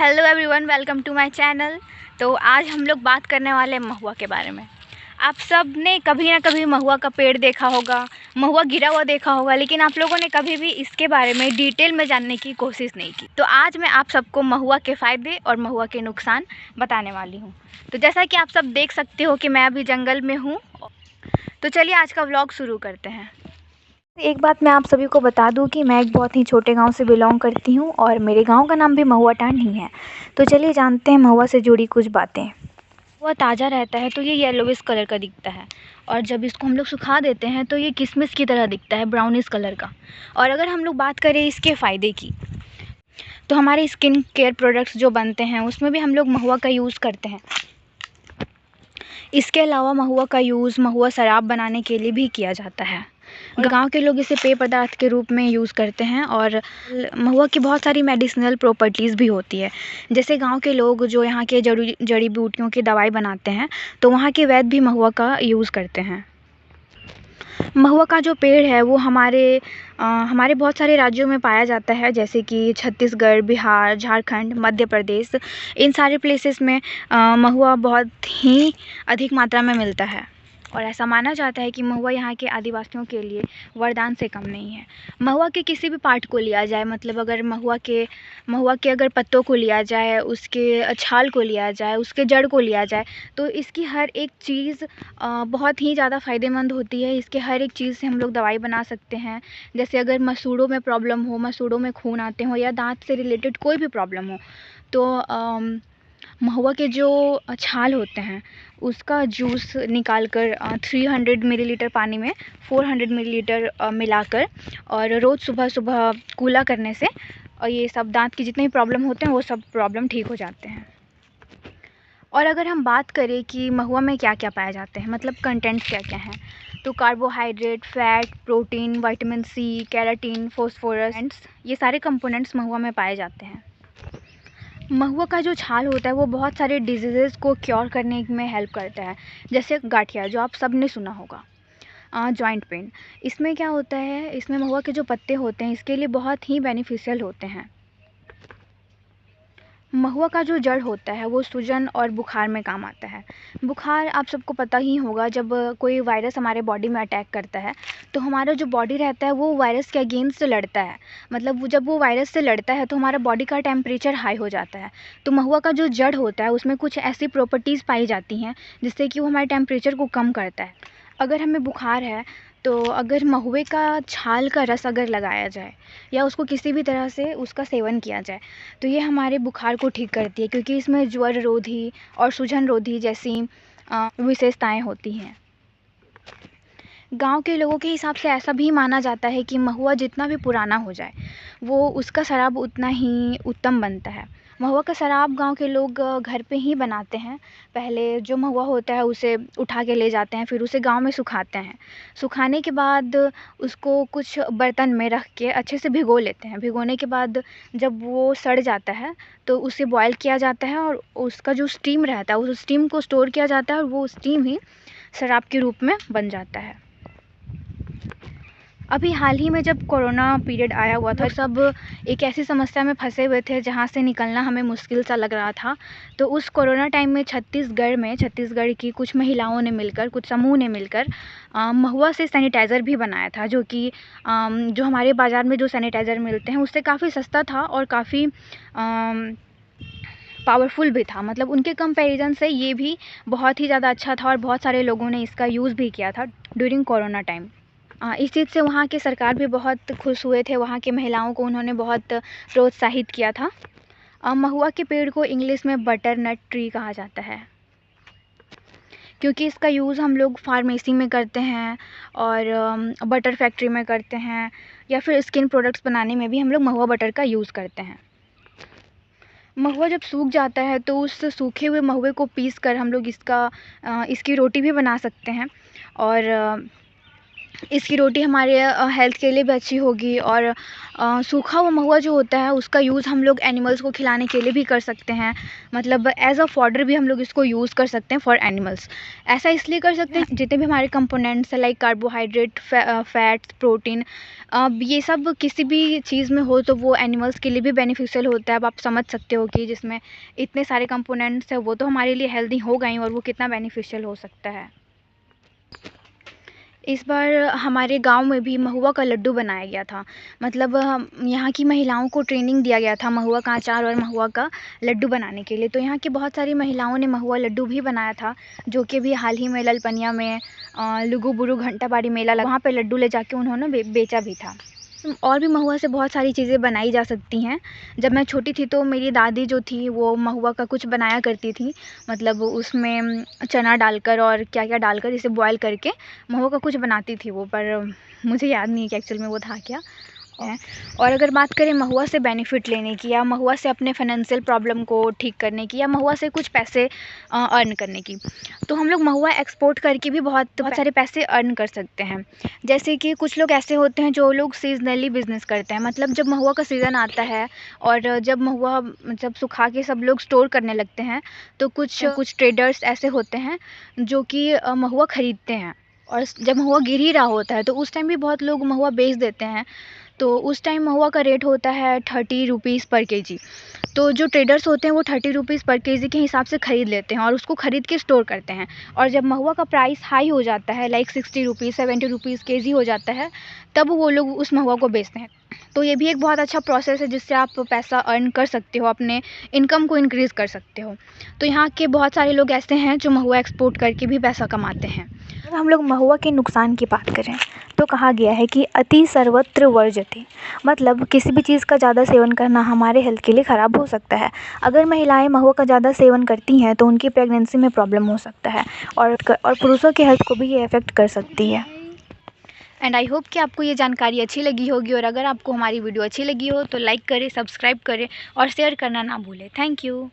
Hello everyone, welcome to my channel. तो आज हम लोग बात करने वाले हैं महुआ के बारे में। आप सब ने कभी ना कभी महुआ का पेड़ देखा होगा, महुआ गिरा हुआ देखा होगा, लेकिन आप लोगों ने कभी भी इसके बारे में डिटेल में जानने की कोशिश नहीं की। तो आज मैं आप सबको महुआ के फ़ायदे और महुआ के नुकसान बताने वाली हूँ। तो जैसा कि आप सब देख सकते हो कि मैं अभी जंगल में हूँ, तो चलिए आज का व्लॉग शुरू करते हैं। एक बात मैं आप सभी को बता दूं कि मैं एक बहुत ही छोटे गांव से बिलोंग करती हूं और मेरे गांव का नाम भी महुआ टांड ही है। तो चलिए जानते हैं महुआ से जुड़ी कुछ बातें। महुआ ताज़ा रहता है तो ये येलोविश कलर का दिखता है, और जब इसको हम लोग सुखा देते हैं तो ये किशमिश की तरह दिखता है, ब्राउनिश कलर का। और अगर हम लोग बात करें इसके फ़ायदे की, तो हमारे स्किन केयर प्रोडक्ट्स जो बनते हैं उसमें भी हम लोग महुआ का यूज़ करते हैं। इसके अलावा महुआ का यूज़ महुआ शराब बनाने के लिए भी किया जाता है। गांव के लोग इसे पेय पदार्थ के रूप में यूज़ करते हैं, और महुआ की बहुत सारी मेडिसिनल प्रॉपर्टीज़ भी होती है। जैसे गांव के लोग जो यहाँ के जड़ी बूटियों की दवाई बनाते हैं, तो वहाँ के वैद्य भी महुआ का यूज़ करते हैं। महुआ का जो पेड़ है वो हमारे बहुत सारे राज्यों में पाया जाता है, जैसे कि छत्तीसगढ़, बिहार, झारखंड, मध्य प्रदेश। इन सारे प्लेसेस में महुआ बहुत ही अधिक मात्रा में मिलता है, और ऐसा माना जाता है कि महुआ यहाँ के आदिवासियों के लिए वरदान से कम नहीं है। महुआ के किसी भी पार्ट को लिया जाए, मतलब अगर महुआ के अगर पत्तों को लिया जाए, उसके छाल को लिया जाए, उसके जड़ को लिया जाए, तो इसकी हर एक चीज़ बहुत ही ज़्यादा फ़ायदेमंद होती है। इसके हर एक चीज़ से हम लोग दवाई बना सकते हैं। जैसे अगर मसूड़ों में प्रॉब्लम हो, मसूड़ों में खून आते हो, या दांत से रिलेटेड कोई भी प्रॉब्लम हो, तो महुआ के जो छाल होते हैं उसका जूस निकाल कर 300 मिलीलीटर पानी में 400 मिलीलीटर मिलाकर, और रोज़ सुबह सुबह कूला करने से और ये सब दांत की जितने भी प्रॉब्लम होते हैं वो सब प्रॉब्लम ठीक हो जाते हैं। और अगर हम बात करें कि महुआ में क्या क्या पाए जाते हैं, मतलब कंटेंट्स क्या क्या हैं, तो carbohydrate, fat, protein, vitamin C, carotene, phosphorus, ये सारे कंपोनेंट्स महुआ में पाए जाते हैं। महुआ का जो छाल होता है वो बहुत सारे डिजीज़ेज़ को क्योर करने में हेल्प करता है। जैसे गाठिया, जो आप सब ने सुना होगा, जॉइंट पेन। इसमें क्या होता है, इसमें महुआ के जो पत्ते होते हैं इसके लिए बहुत ही बेनिफिशियल होते हैं। महुआ का जो जड़ होता है वो सूजन और बुखार में काम आता है। बुखार आप सबको पता ही होगा, जब कोई वायरस हमारे बॉडी में अटैक करता है तो हमारा जो बॉडी रहता है वो वायरस के अगेंस्ट लड़ता है। मतलब जब वो वायरस से लड़ता है तो हमारा बॉडी का टेम्परेचर हाई हो जाता है। तो महुआ का जो जड़ होता है उसमें कुछ ऐसी प्रॉपर्टीज़ पाई जाती हैं जिससे कि वो हमारे टेम्परेचर को कम करता है। अगर हमें बुखार है तो अगर महुए का छाल का रस अगर लगाया जाए या उसको किसी भी तरह से उसका सेवन किया जाए तो ये हमारे बुखार को ठीक करती है, क्योंकि इसमें ज्वर रोधी और सूजन रोधी जैसी विशेषताएं होती हैं। गांव के लोगों के हिसाब से ऐसा भी माना जाता है कि महुआ जितना भी पुराना हो जाए वो उसका शराब उतना ही उत्तम बनता है। महुआ का शराब गांव के लोग घर पे ही बनाते हैं। पहले जो महुआ होता है उसे उठा के ले जाते हैं, फिर उसे गांव में सुखाते हैं। सुखाने के बाद उसको कुछ बर्तन में रख के अच्छे से भिगो लेते हैं। भिगोने के बाद जब वो सड़ जाता है तो उसे बॉयल किया जाता है, और उसका जो स्टीम रहता है उस स्टीम को स्टोर किया जाता है, और वो स्टीम ही शराब के रूप में बन जाता है। अभी हाल ही में जब कोरोना पीरियड आया हुआ था, सब एक ऐसी समस्या में फंसे हुए थे जहाँ से निकलना हमें मुश्किल सा लग रहा था। तो उस कोरोना टाइम में छत्तीसगढ़ की कुछ महिलाओं ने मिलकर, कुछ समूह ने मिलकर महुआ से सैनिटाइज़र भी बनाया था, जो कि जो हमारे बाज़ार में जो सैनिटाइज़र मिलते हैं उससे काफ़ी सस्ता था और काफ़ी पावरफुल भी था। मतलब उनके कंपैरिजन से ये भी बहुत ही ज़्यादा अच्छा था, और बहुत सारे लोगों ने इसका यूज़ भी किया था ड्यूरिंग कोरोना टाइम। इस चीज़ से वहाँ के सरकार भी बहुत खुश हुए थे। वहाँ की महिलाओं को उन्होंने बहुत प्रोत्साहित किया था। महुआ के पेड़ को इंग्लिश में बटरनट ट्री कहा जाता है, क्योंकि इसका यूज़ हम लोग फार्मेसी में करते हैं और बटर फैक्ट्री में करते हैं, या फिर स्किन प्रोडक्ट्स बनाने में भी हम लोग महुआ बटर का यूज़ करते हैं। महुआ जब सूख जाता है तो उस सूखे हुए महुए को पीस कर हम लोग इसकी रोटी भी बना सकते हैं, और इसकी रोटी हमारे हेल्थ के लिए भी अच्छी होगी। और सूखा हुआ महुआ जो होता है उसका यूज़ हम लोग एनिमल्स को खिलाने के लिए भी कर सकते हैं। मतलब एज़ अ फॉडर भी हम लोग इसको यूज़ कर सकते हैं फॉर एनिमल्स। ऐसा इसलिए कर सकते हैं जितने भी हमारे कंपोनेंट्स हैं लाइक कार्बोहाइड्रेट, फैट्स, प्रोटीन, ये सब किसी भी चीज़ में हो तो वो एनिमल्स के लिए भी बेनिफिशियल होता है। अब आप समझ सकते हो कि जिसमें इतने सारे कंपोनेंट्स हैं वो तो हमारे लिए हेल्दी होगा ही, और वो कितना बेनिफिशियल हो सकता है। इस बार हमारे गांव में भी महुआ का लड्डू बनाया गया था। मतलब हम यहाँ की महिलाओं को ट्रेनिंग दिया गया था महुआ का अचार और महुआ का लड्डू बनाने के लिए। तो यहाँ की बहुत सारी महिलाओं ने महुआ लड्डू भी बनाया था, जो कि अभी हाल ही में ललपनिया में लुगु बुरु घंटा बाड़ी मेला लगा, वहाँ पे लड्डू ले जाके उन्होंने बेचा भी था। और भी महुआ से बहुत सारी चीज़ें बनाई जा सकती हैं। जब मैं छोटी थी तो मेरी दादी जो थी वो महुआ का कुछ बनाया करती थी। मतलब उसमें चना डालकर और क्या क्या डालकर इसे बॉयल करके महुआ का कुछ बनाती थी वो, पर मुझे याद नहीं है कि एक्चुअल में वो था क्या है। और अगर बात करें महुआ से बेनिफिट लेने की, या महुआ से अपने फाइनेंशियल प्रॉब्लम को ठीक करने की, या महुआ से कुछ पैसे अर्न करने की, तो हम लोग महुआ एक्सपोर्ट करके भी बहुत सारे पैसे अर्न कर सकते हैं। जैसे कि कुछ लोग ऐसे होते हैं जो लोग सीजनली बिजनेस करते हैं। मतलब जब महुआ का सीज़न आता है और जब महुआ जब सुखा के सब लोग स्टोर करने लगते हैं, तो कुछ ट्रेडर्स ऐसे होते हैं जो कि महुआ ख़रीदते हैं। और जब महुआ गिर ही रहा होता है तो उस टाइम भी बहुत लोग महुआ बेच देते हैं। तो उस टाइम महुआ का रेट होता है 30 रुपीज़ पर केजी। तो जो ट्रेडर्स होते हैं वो 30 रुपीज़ पर केजी के हिसाब से ख़रीद लेते हैं और उसको ख़रीद के स्टोर करते हैं। और जब महुआ का प्राइस हाई हो जाता है लाइक 60 रुपीज़ 70 रुपीज़ केजी हो जाता है, तब वो लोग उस महुआ को बेचते हैं। तो ये भी एक बहुत अच्छा प्रोसेस है जिससे आप पैसा अर्न कर सकते हो, अपने इनकम को इंक्रीज़ कर सकते हो। तो यहाँ के बहुत सारे लोग ऐसे हैं जो महुआ एक्सपोर्ट करके भी पैसा कमाते हैं। अगर हम लोग महुआ के नुकसान की बात करें तो कहा गया है कि अति सर्वत्र वर्जते, मतलब किसी भी चीज़ का ज़्यादा सेवन करना हमारे हेल्थ के लिए ख़राब हो सकता है। अगर महिलाएं महुआ का ज़्यादा सेवन करती हैं तो उनकी प्रेगनेंसी में प्रॉब्लम हो सकता है, और पुरुषों के हेल्थ को भी ये अफेक्ट कर सकती है। एंड आई होप कि आपको ये जानकारी अच्छी लगी होगी, और अगर आपको हमारी वीडियो अच्छी लगी हो तो लाइक करें, सब्सक्राइब करें और शेयर करना ना भूलें। Thank you.